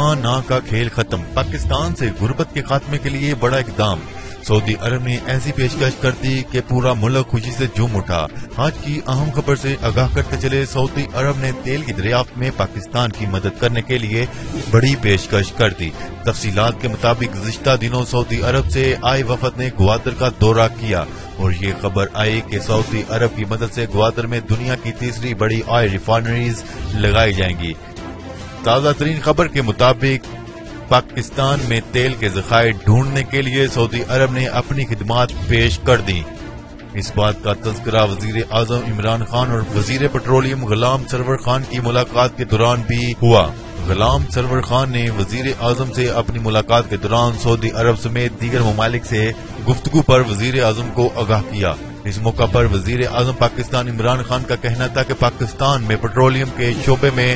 ہاں نا کا کھیل ختم، پاکستان سے غربت کے خاتمے کے لیے بڑا اقدام۔ سعودی عرب نے ایسی پیشکش کر دی کہ پورا ملک خوشی سے جھوم اٹھا۔ آج کی اہم خبر سے آگاہ کرتے چلے، سعودی عرب نے تیل کی دریافت میں پاکستان کی مدد کرنے کے لیے بڑی پیشکش کر دی۔ تفصیلات کے مطابق گزشتہ دنوں سعودی عرب سے آئے وفد نے گوادر کا دورہ کیا اور یہ خبر آئی کہ سعودی عرب کی مدد سے گوادر میں دنیا کی تیسری بڑی آئل ریفائنریز لگائی جائیں گی۔ تازہ ترین خبر کے مطابق پاکستان میں تیل کے ذخائر ڈھونڈنے کے لیے سعودی عرب نے اپنی خدمات پیش کر دی۔ اس بات کا تذکرہ وزیر اعظم عمران خان اور وزیر پیٹرولیم غلام سرور خان کی ملاقات کے دوران بھی ہوا۔ غلام سرور خان نے وزیر اعظم سے اپنی ملاقات کے دوران سعودی عرب سمیت دیگر ممالک سے گفتگو پر وزیر اعظم کو آگاہ کیا۔ اس موقع پر وزیر اعظم پاکستان عمران خان کا کہنا تھا کہ پاکستان میں پیٹرولیم کے شعبے میں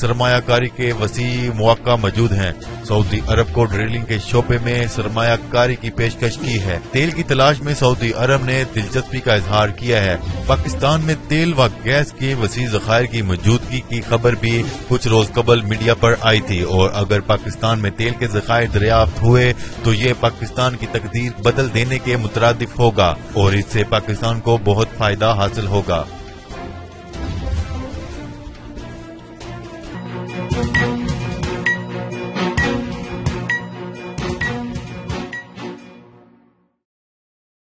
سرمایہ کاری کے وسیع مواقع موجود ہیں۔ سعودی عرب کو ڈرلنگ کے شعبے میں سرمایہ کاری کی پیشکش کی ہے۔ تیل کی تلاش میں سعودی عرب نے دلچسپی کا اظہار کیا ہے۔ پاکستان میں تیل و گیس کے وسیع ذخائر کی موجودگی کی خبر بھی کچھ روز قبل میڈیا پر آئی تھی، اور اگر پاکستان میں تیل کے ذخائر دریافت ہوئے تو یہ پاکستان کی تقدیر بدل دینے کے مترادف ہوگا اور اس سے پاکستان کو بہت فائدہ حاصل ہوگا۔